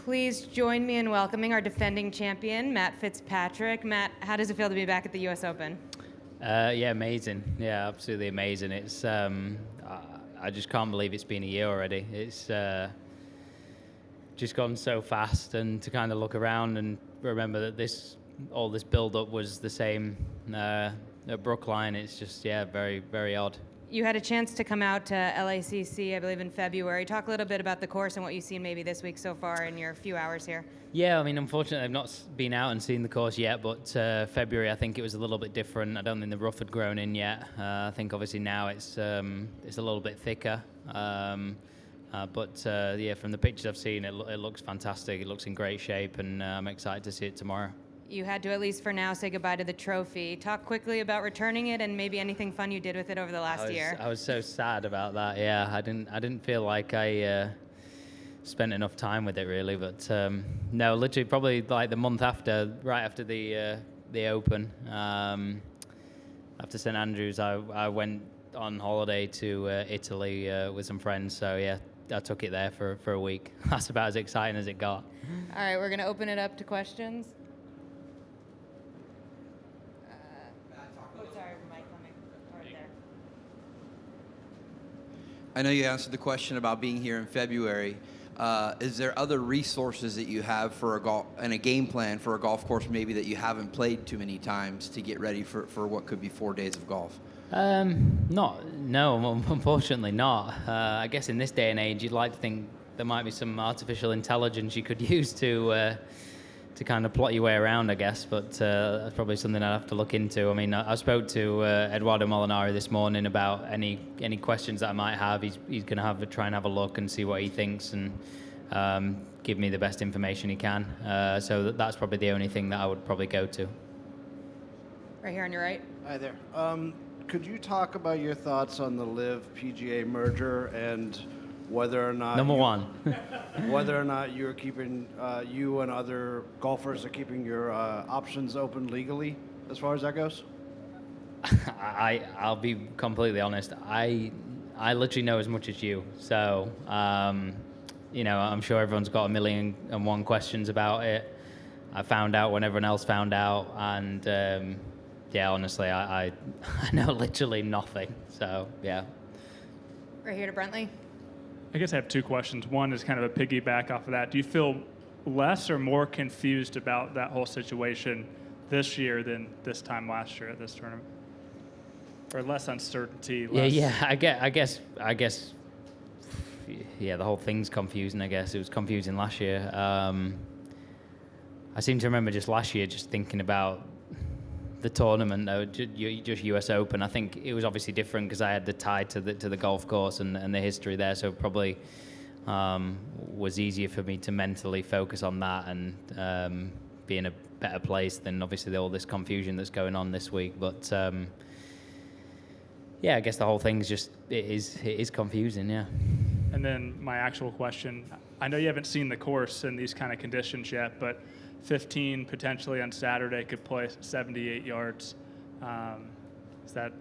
Please join me in welcoming our defending champion, Matt Fitzpatrick. Matt, how does it feel to be back at the U.S. Open? Yeah, amazing. Yeah, absolutely amazing. It's I just can't believe it's been a year already. It's just gone so fast, and to kind of look around and remember that all this build-up was the same at Brookline. It's just very, very odd. You had a chance to come out to LACC, I believe, in February. Talk a little bit about the course and what you've seen maybe this week so far in your few hours here. Yeah, I mean, unfortunately, I've not been out and seen the course yet, but February, I think it was a little bit different. I don't think the rough had grown in yet. I think obviously now it's a little bit thicker. But from the pictures I've seen, it looks fantastic. It looks in great shape, and I'm excited to see it tomorrow. You had to, at least for now, say goodbye to the trophy. Talk quickly about returning it and maybe anything fun you did with it over the last year. I was so sad about that. Yeah, I didn't feel like I spent enough time with it really. But no, literally probably like the month after, right after the Open, after St Andrews, I went on holiday to Italy with some friends. So yeah, I took it there for a week. That's about as exciting as it got. All right, we're going to open it up to questions. I know you answered the question about being here in February. Is there other resources that you have for a game plan for a golf course maybe that you haven't played too many times to get ready for what could be 4 days of golf? No, unfortunately not. I guess in this day and age, you'd like to think there might be some artificial intelligence you could use to kind of plot your way around, I guess, but that's probably something I'd have to look into. I mean, I spoke to Eduardo Molinari this morning about any questions that I might have. He's going to try and have a look and see what he thinks and give me the best information he can. So that's probably the only thing that I would probably go to. Right here on your right. Hi there. Could you talk about your thoughts on the LIV PGA merger and whether or not whether or not you're keeping you and other golfers are keeping your options open legally as far as that goes? I'll be completely honest. I literally know as much as you. So I'm sure everyone's got 1,000,001 questions about it. I found out when everyone else found out, and honestly, I know literally nothing. So yeah. Right here to Brentley. I guess I have two questions. One is kind of a piggyback off of that. Do you feel less or more confused about that whole situation this year than this time last year at this tournament? Or less uncertainty? I guess. Yeah, the whole thing's confusing. I guess it was confusing last year. I seem to remember just last year just thinking about the tournament, though, just US Open. I think it was obviously different because I had the tie to the golf course and the history there, so probably was easier for me to mentally focus on that and be in a better place than obviously all this confusion that's going on this week. But I guess the whole thing's just it is confusing, yeah. And then my actual question, I know you haven't seen the course in these kind of conditions yet, but 15 potentially on Saturday could play 78 yards. Is that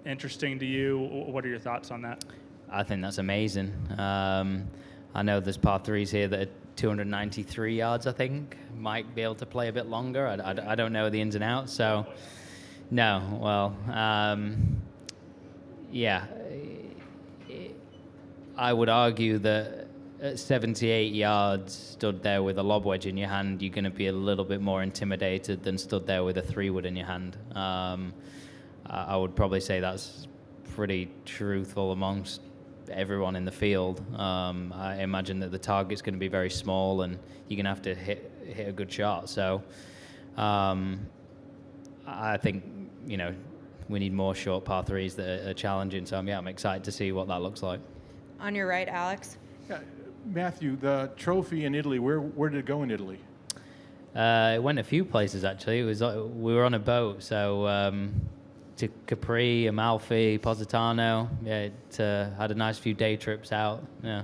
interesting to you? What are your thoughts on that? I think that's amazing. I know there's par threes here that are 293 yards, I think. Might be able to play a bit longer. I don't know the ins and outs. So, no, well, I would argue that at 78 yards, stood there with a lob wedge in your hand, you're going to be a little bit more intimidated than stood there with a 3-wood in your hand. I would probably say that's pretty truthful amongst everyone in the field. I imagine that the target's going to be very small, and you're going to have to hit a good shot. So I think we need more short par threes that are challenging. So I'm excited to see what that looks like. On your right, Alex. Yeah. Matthew, the trophy in Italy, where did it go in Italy? It went a few places, actually. We were on a boat, so to Capri, Amalfi, Positano. Yeah, it had a nice few day trips out. Yeah.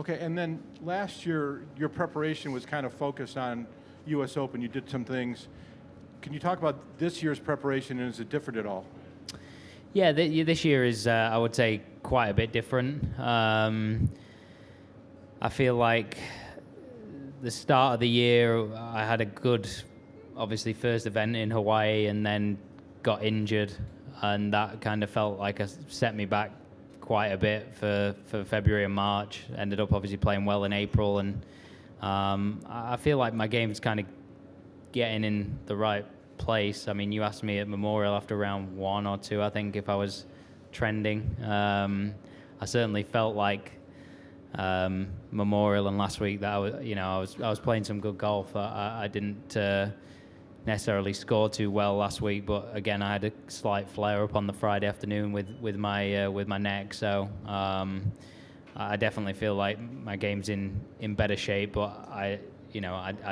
Okay, and then last year, your preparation was kind of focused on U.S. Open. You did some things. Can you talk about this year's preparation, and is it different at all? Yeah, this year is, I would say, quite a bit different. I feel like the start of the year, I had a good, obviously, first event in Hawaii and then got injured. And that kind of felt like it set me back quite a bit for February and March. Ended up obviously playing well in April. And I feel like my game's kind of getting in the right place. I mean, you asked me at Memorial after round 1 or 2, I think, if I was trending. I certainly felt like Memorial and last week that I was playing some good golf. I didn't necessarily score too well last week, but again, I had a slight flare up on the Friday afternoon with my neck. So I definitely feel like my game's in better shape, but I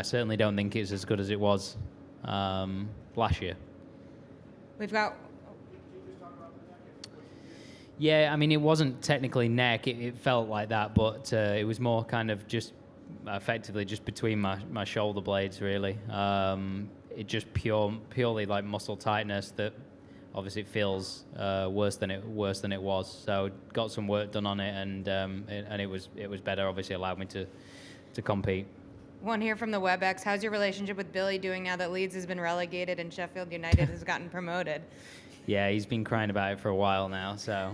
certainly don't think it's as good as it was last year. We've got. Yeah, I mean, it wasn't technically neck. It felt like that, but it was more kind of just effectively just between my shoulder blades, really. It just purely like muscle tightness that obviously feels worse than it was. So got some work done on it, and it was better. Obviously, allowed me to compete. One here from the WebEx. How's your relationship with Billy doing now that Leeds has been relegated and Sheffield United has gotten promoted? Yeah, he's been crying about it for a while now. So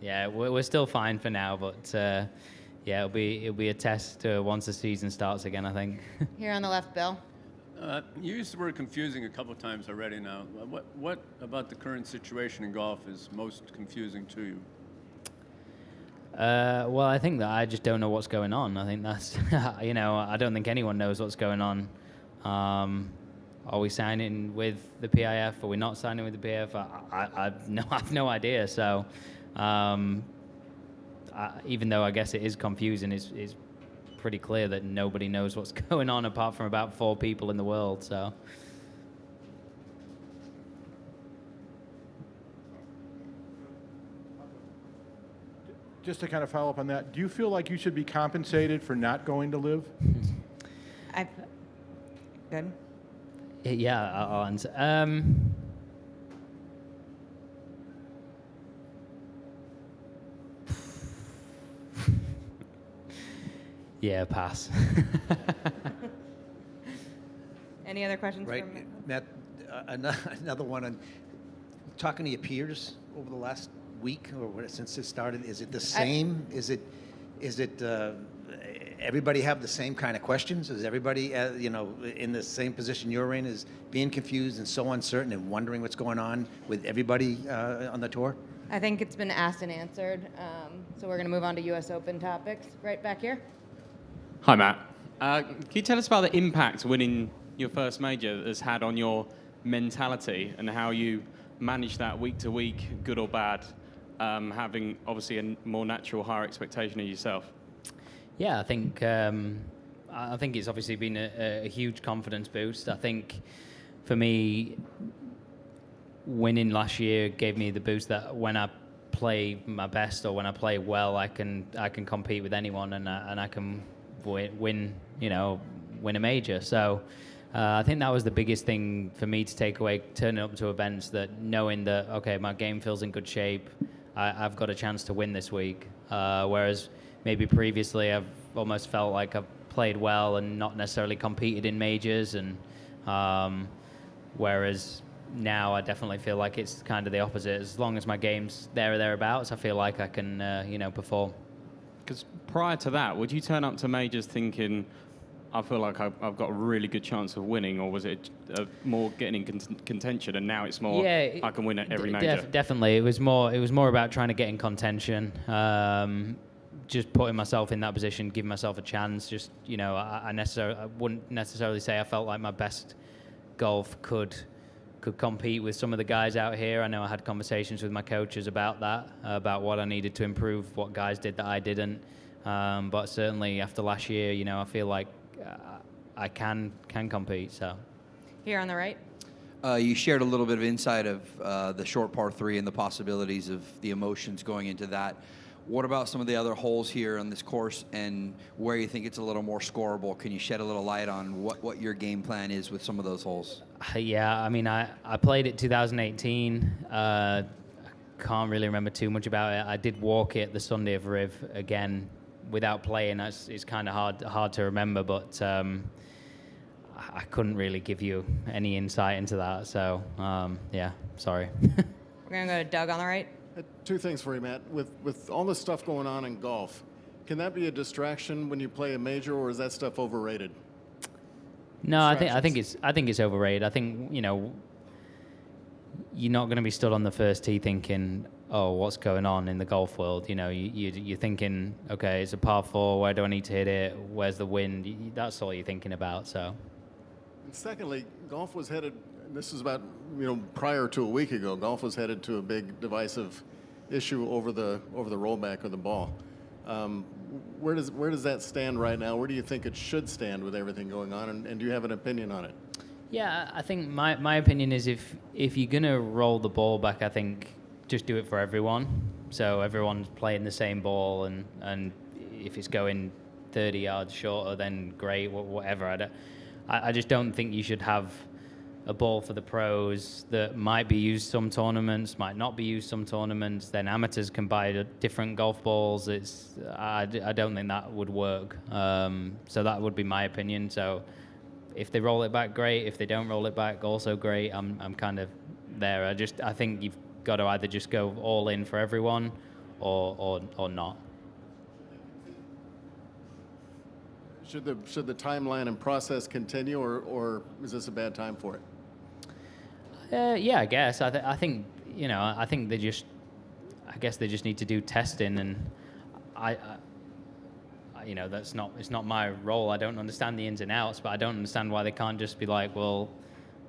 yeah, we're still fine for now, but yeah, it'll be a test once the season starts again, I think. Here on the left, Bill. You used the word confusing a couple of times already now. What about the current situation in golf is most confusing to you? Well, I think that I just don't know what's going on. I think that's, I don't think anyone knows what's going on. Are we signing with the PIF? Are we not signing with the PIF? I've no idea. So even though I guess it is confusing, it's pretty clear that nobody knows what's going on apart from about 4 people in the world. So. Just to kind of follow up on that, do you feel like you should be compensated for not going to live? Good. Yeah, I'll answer. Yeah, pass. Any other questions? Right, From Matt, another one on talking to your peers over the last week or since it started. Is it the same? Is it everybody have the same kind of questions? Is everybody in the same position you're in, is being confused and so uncertain and wondering what's going on with everybody on the tour? I think it's been asked and answered. So we're going to move on to U.S. Open topics. Right back here. Hi, Matt. Can you tell us about the impact winning your first major has had on your mentality and how you manage that week to week, good or bad, having obviously a more natural, higher expectation of yourself? Yeah, I think it's obviously been a huge confidence boost. I think for me, winning last year gave me the boost that when I play my best or when I play well, I can compete with anyone and I can win a major. So I think that was the biggest thing for me to take away, turning up to events, that knowing that, okay, my game feels in good shape, I've got a chance to win this week. Whereas maybe previously I've almost felt like I've played well and not necessarily competed in majors, and whereas now I definitely feel like it's kind of the opposite. As long as my game's there or thereabouts, I feel like I can perform. Because prior to that, would you turn up to majors thinking, I feel like I've got a really good chance of winning, or was it more getting in contention, and now it's more I can win at every major? Definitely, it was more about trying to get in contention, just putting myself in that position, giving myself a chance. Just I wouldn't necessarily say I felt like my best golf could compete with some of the guys out here. I know I had conversations with my coaches about that, about what I needed to improve, what guys did that I didn't. But certainly after last year, I feel like I can compete. So Here on the right. You shared a little bit of insight of the short par 3 and the possibilities of the emotions going into that. What about some of the other holes here on this course and where you think it's a little more scoreable? Can you shed a little light on what your game plan is with some of those holes? Yeah, I mean, I played it 2018. Can't really remember too much about it. I did walk it the Sunday of Riv again without playing, it's kind of hard to remember. But I couldn't really give you any insight into that. So yeah, sorry. We're going to go to Doug on the right. Two things for you, Matt. With all this stuff going on in golf, can that be a distraction when you play a major, or is that stuff overrated? No, I think it's overrated. I think, you know, you're not going to be stood on the first tee thinking, oh, what's going on in the golf world? You know, you're thinking, okay, it's a par 4. Where do I need to hit it? Where's the wind? That's all you're thinking about. So. And secondly, golf was headed. This is about, you know, prior to a week ago. Golf was headed to a big divisive issue over the rollback of the ball. Where does that stand right now? Where do you think it should stand with everything going on? And do you have an opinion on it? Yeah, I think my opinion is if you're gonna roll the ball back, I think just do it for everyone. So everyone's playing the same ball, and if it's going 30 yards shorter, then great, whatever. I just don't think you should have a ball for the pros that might be used some tournaments, might not be used some tournaments. Then amateurs can buy different golf balls. I don't think that would work. So that would be my opinion. So if they roll it back, great. If they don't roll it back, also great. I'm kind of there. I think you've got to either just go all in for everyone, or not. Should the timeline and process continue, or is this a bad time for it? Yeah, I guess. I think, you know, I guess they just need to do testing, and I you know, it's not my role. I don't understand the ins and outs, but I don't understand why they can't just be like, well,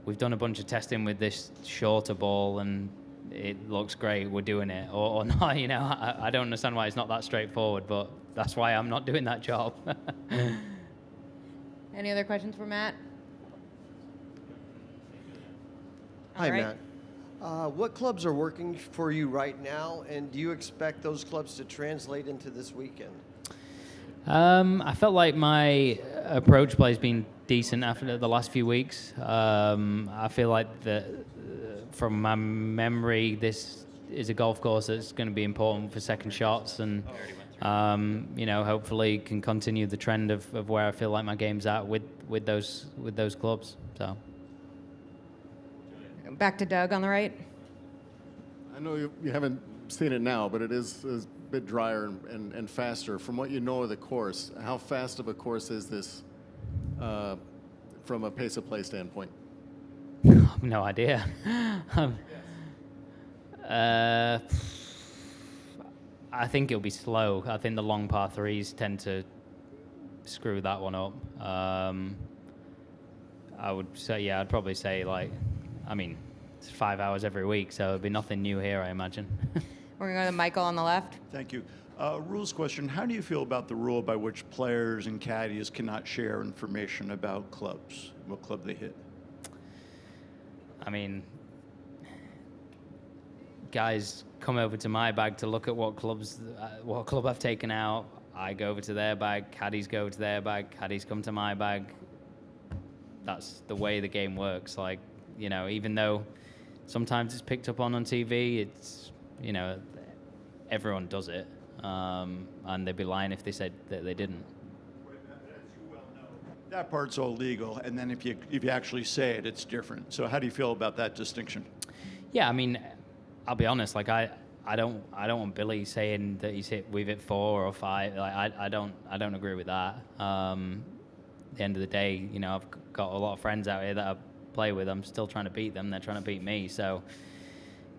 we've done a bunch of testing with this shorter ball and it looks great, we're doing it, or not. You know, I don't understand why it's not that straightforward, but that's why I'm not doing that job. Any other questions for Matt? Hi, All right. Matt. What clubs are working for you right now, and do you expect those clubs to translate into this weekend? I felt like my approach play has been decent after the last few weeks. I feel like from my memory, this is a golf course that's going to be important for second shots, and you know, hopefully can continue the trend of where I feel like my game's at with those clubs. So. Back to Doug on the right. I know you haven't seen it now, but it is a bit drier and faster. From what you know of the course, how fast of a course is this from a pace of play standpoint? I have no idea. I think it'll be slow. I think the long par 3s tend to screw that one up. I would say, yeah, I'd probably say, like, I mean, it's 5 hours every week, so it'd be nothing new here, I imagine. We're going to go to Michael on the left. Thank you. Rules question. How do you feel about the rule by which players and caddies cannot share information about clubs, what club they hit? I mean, guys come over to my bag to look at what club I've taken out. I go over to their bag, caddies go to their bag, caddies come to my bag. That's the way the game works. Like, you know, even though sometimes it's picked up on TV, it's, you know, everyone does it. And they'd be lying if they said that they didn't. That part's all legal, and then if you actually say it, it's different. So how do you feel about that distinction? Yeah, I mean, I'll be honest. Like, I don't want Billy saying that we've hit 4 or 5. Like, I don't agree with that. At the end of the day, you know, I've got a lot of friends out here that I play with. I'm still trying to beat them. They're trying to beat me. So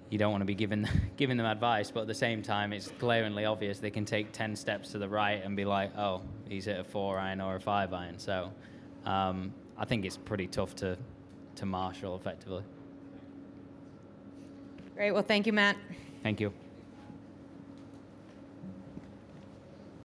you don't want to be giving them advice, but at the same time, it's glaringly obvious they can take 10 steps to the right and be like, oh, he's hit a 4 iron or a 5 iron. So I think it's pretty tough to marshal effectively. Great. Well, thank you, Matt. Thank you.